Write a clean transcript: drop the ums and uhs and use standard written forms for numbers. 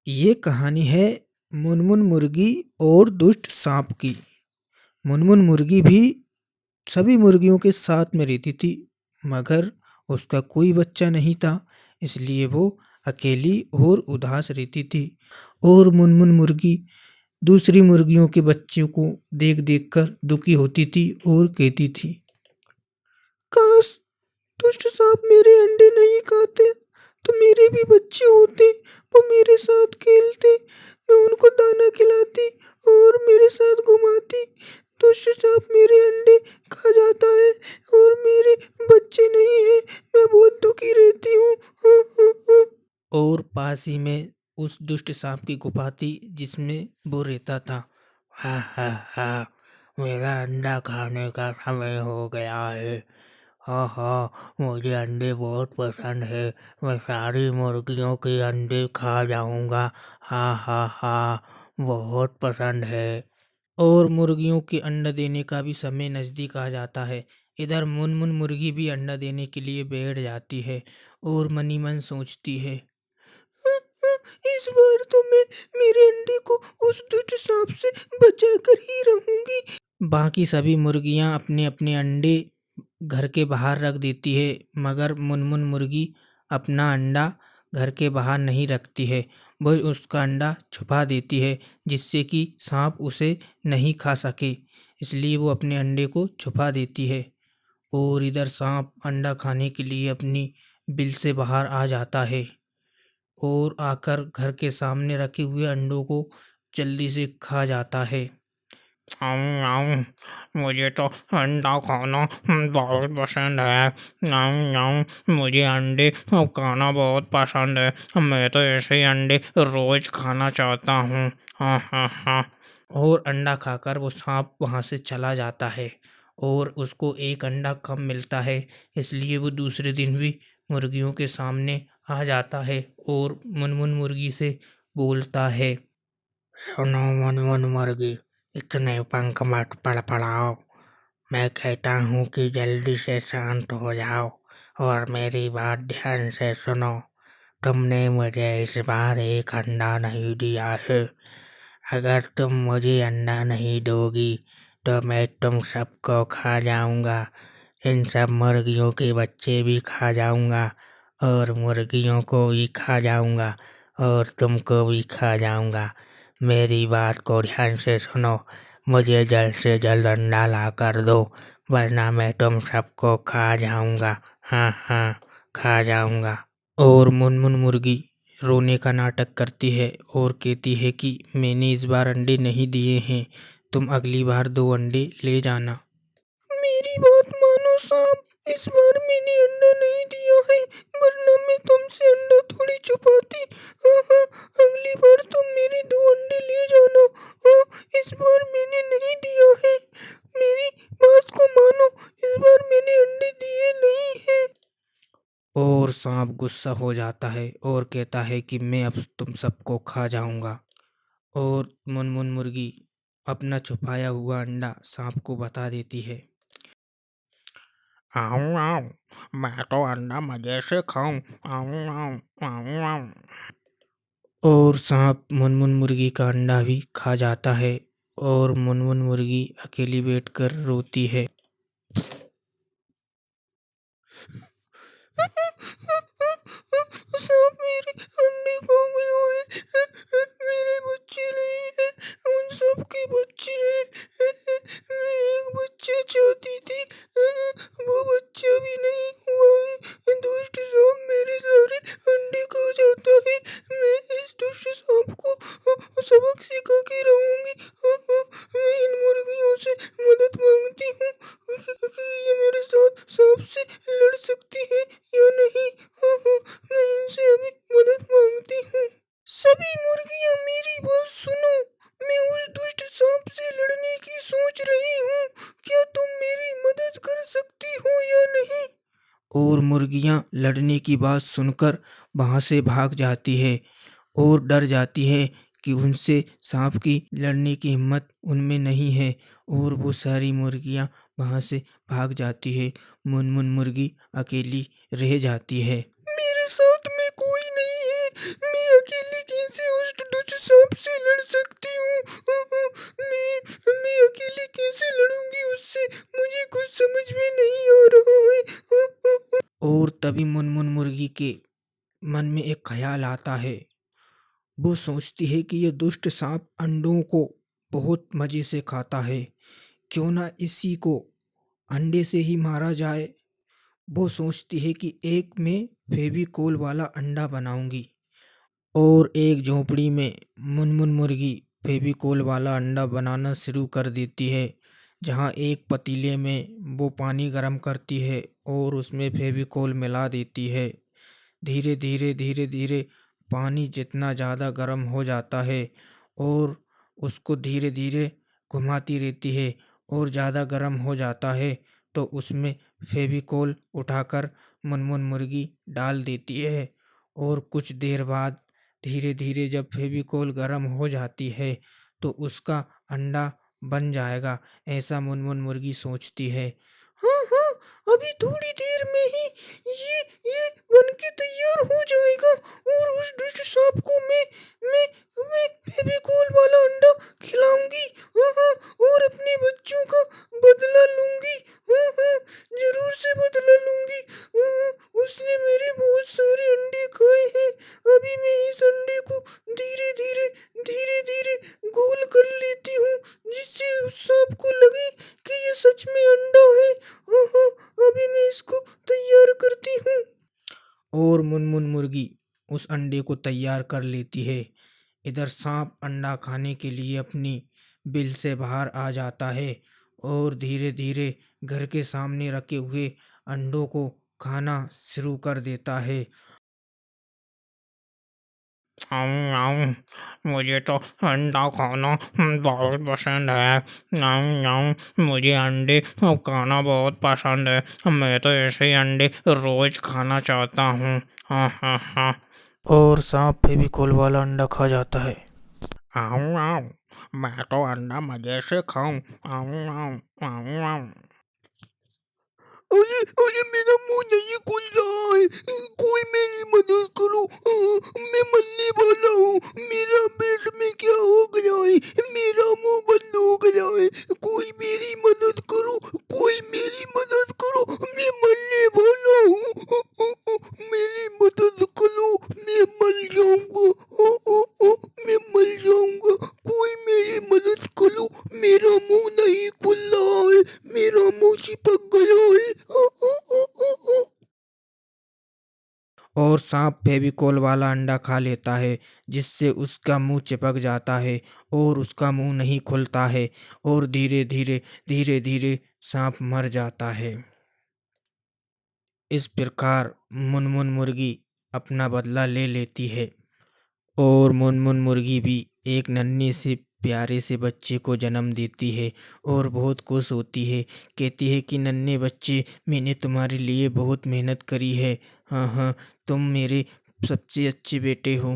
ये कहानी है मुनमुन मुर्गी और दुष्ट सांप की। मुनमुन मुर्गी भी सभी मुर्गियों के साथ में रहती थी, मगर उसका कोई बच्चा नहीं था, इसलिए वो अकेली और उदास रहती थी। और मुनमुन मुर्गी दूसरी मुर्गियों के बच्चों को देख-देख कर दुखी होती थी और कहती थी, काश दुष्ट सांप मेरे अंडे नहीं खाते तो मेरे भी बच्चे होते। वो मेरे साथ खेलते, मैं उनको दाना खिलाती और मेरे साथ घुमाती। दुष्ट सांप मेरे अंडे खा जाता है और मेरे बच्चे नहीं है, मैं बहुत दुखी रहती हूँ। और पास ही में उस दुष्ट सांप की गुफा थी जिसमें वो रहता था। हा हा हा, मेरा अंडा खाने का समय हो गया है। हाँ हाँ, मुझे अंडे बहुत पसंद है, मैं सारी मुर्गियों के अंडे खा जाऊंगा। हाँ हाँ हाँ, बहुत पसंद है। और मुर्गियों के अंडा देने का भी समय नज़दीक आ जाता है। इधर मुनमुन मुर्गी भी अंडा देने के लिए बैठ जाती है और मनी मन सोचती है, इस बार तो मैं मेरे अंडे को उस दुष्ट सांप से बचा कर ही रहूंगी। बाकी सभी मुर्गियां अपने अपने अंडे घर के बाहर रख देती है, मगर मुनमुन मुर्गी अपना अंडा घर के बाहर नहीं रखती है। वह उसका अंडा छुपा देती है जिससे कि सांप उसे नहीं खा सके, इसलिए वो अपने अंडे को छुपा देती है। और इधर सांप अंडा खाने के लिए अपनी बिल से बाहर आ जाता है और आकर घर के सामने रखे हुए अंडों को जल्दी से खा जाता है। आऊँ आऊँ, मुझे तो अंडा खाना बहुत पसंद है। आऊँ आऊँ, मुझे अंडे खाना बहुत पसंद है। मैं तो ऐसे ही अंडे रोज खाना चाहता हूँ। हाँ हाँ हाँ। और अंडा खाकर वो सांप वहाँ से चला जाता है और उसको एक अंडा कम मिलता है, इसलिए वो दूसरे दिन भी मुर्गियों के सामने आ जाता है और मुनमुन मुर्गी से बोलता है, सुनो मुनमुन मुर्गी, इतने पंख मत फड़फड़ाओ। मैं कहता हूँ कि जल्दी से शांत हो जाओ और मेरी बात ध्यान से सुनो। तुमने मुझे इस बार एक अंडा नहीं दिया है। अगर तुम मुझे अंडा नहीं दोगी तो मैं तुम सबको खा जाऊंगा। इन सब मुर्गियों के बच्चे भी खा जाऊंगा और मुर्गियों को भी खा जाऊंगा और तुमको भी खा जाऊंगा। मेरी बात को ध्यान से सुनो, मुझे जल्द से जल्द अंडा ला कर दो, वरना मैं तुम सबको खा जाऊंगा। हाँ हाँ, खा जाऊंगा। और मुनमुन मुर्गी रोने का नाटक करती है और कहती है कि मैंने इस बार अंडे नहीं दिए हैं, तुम अगली बार 2 अंडे ले जाना। मेरी बात मानो सांप, इस बार मैंने अंडा नहीं दिया है, वरना मैं तुमसे अंडा थोड़ी छुपाती। हाँ हाँ, अगली बार तुम मेरे 2 अंडे ले जाना। हाँ, इस बार मैंने नहीं दिया है, मेरी बात को मानो, इस बार मैंने अंडे दिए नहीं है। और सांप गुस्सा हो जाता है और कहता है कि मैं अब तुम सबको खा जाऊंगा। और मुनमुन मुर्गी अपना छुपाया हुआ अंडा सांप को बता देती है। आऊँ आऊँ, मैं तो अंडा मजे से खाऊं। आऊँ आऊँ, आऊँ आऊँ। और सांप मुनमुन मुर्गी का अंडा भी खा जाता है और मुनमुन मुर्गी अकेली बैठकर रोती है। सांप मेरे अंडे खा गया है, मेरे बच्चे नहीं है, उन सब के बच्चे हैं। मैं एक बच्चा चाहती थी, वो बच्चा भी नहीं हुआ है। दुष्ट सांप मेरे सारे अंडे खा जाता है। मैं इस दुष्ट सांप को सबक सिखा के रहूंगी। मैं इन मुर्गियों से मदद मांगती हूँ कि ये मेरे साथ सांप से लड़ सकती है या नहीं। मैं इनसे अभी मदद मांगती हूँ। सभी मुर्गियाँ मेरी बात सुनो, मैं उस दुष्ट सांप से लड़ने की सोच रही हूँ, क्या तुम मेरी मदद कर सकती हो या नहीं। और मुर्गियाँ लड़ने की बात सुनकर वहाँ से भाग जाती है और डर जाती है कि उनसे सांप की लड़ने की हिम्मत उनमें नहीं है और वो सारी मुर्गियाँ वहाँ से भाग जाती है। मुनमुन मुर्गी अकेली रह जाती है। मेरे साथ में कोई नहीं है, मैं अकेली कैसे उस तभी मुनमुन मुर्गी के मन में एक ख्याल आता है। वो सोचती है कि ये दुष्ट सांप अंडों को बहुत मज़े से खाता है, क्यों ना इसी को अंडे से ही मारा जाए। वो सोचती है कि एक मैं फेविकोल वाला अंडा बनाऊंगी और एक झोंपड़ी में मुनमुन मुर्गी फेविकोल वाला अंडा बनाना शुरू कर देती है। जहाँ एक पतीले में वो पानी गर्म करती है और उसमें फेविकोल मिला देती है। धीरे धीरे धीरे धीरे पानी जितना ज़्यादा गर्म हो जाता है और उसको धीरे धीरे घुमाती रहती है और ज़्यादा गर्म हो जाता है, तो उसमें फेविकोल उठाकर मुनमुन मुर्गी डाल देती है। और कुछ देर बाद धीरे धीरे जब फेविकोल गर्म हो जाती है तो उसका अंडा बन जाएगा, ऐसा मुनमुन मुर्गी सोचती है। हाँ हाँ, अभी थोड़ी देर में ही ये बन के तैयार हो जाएगा और उस दुष्ट सांप को मैं मैं फेविकोल वाला अंडा खिलाऊंगी। हाँ हाँ, और अपने बच्चों का बदला लूंगी। हाँ हाँ, जरूर से बदला लूंगी। हाँ हाँ, उसने मेरे बहुत सारे अंडे खाए हैं। अभी मैं इस अंडे को धीरे धीरे गोल कर लेती हूँ, जिससे उस सांप को लगे कि ये सच में अंडा है। हाँ हाँ, अभी मैं इसको तैयार करती हूँ। और मुनमुन मुर्गी उस अंडे को तैयार कर लेती है। इधर सांप अंडा खाने के लिए अपनी बिल से बाहर आ जाता है और धीरे धीरे घर के सामने रखे हुए अंडों को खाना शुरू कर देता है। आऊँ आऊँ, मुझे तो अंडा खाना बहुत पसंद है। आऊँ आऊँ, मुझे अंडे खाना बहुत पसंद है। मैं तो ऐसे ही अंडे रोज खाना चाहता हूँ। हाँ हाँ हाँ। और सांप फेविकोल वाला अंडा खा जाता है। आऊँ आऊँ, मैं तो अंडा मजे से खाऊं। आऊँ आऊँ, आऊँ आऊँ। अरे अरे, मेरा मुंह नहीं खुल रहा है, कोई मेरी मदद करो। मैं मरने वाला हूँ। मेरा पेट में क्या हो गया है? मेरा मुंह बंद हो गया है। कोई मेरी मदद करो, कोई मेरी मदद करो, मैं मरने वाला हूँ। मेरी मदद करो, मैं मर जाऊंगा। मैं मर जाऊंगा। कोई मेरी मदद करो, मेरा मुंह नहीं खुल रहा है, मेरा मुंह चिपक गया है। और सांप फेविकोल वाला अंडा खा लेता है, जिससे उसका मुंह चिपक जाता है और उसका मुंह नहीं खुलता है और धीरे धीरे सांप मर जाता है। इस प्रकार मुनमुन मुर्गी अपना बदला ले लेती है और मुनमुन मुर्गी भी एक नन्हे से प्यारे से बच्चे को जन्म देती है और बहुत खुश होती है। कहती है कि नन्हे बच्चे, मैंने तुम्हारे लिए बहुत मेहनत करी है। हाँ हाँ, तुम मेरे सबसे अच्छे बेटे हो।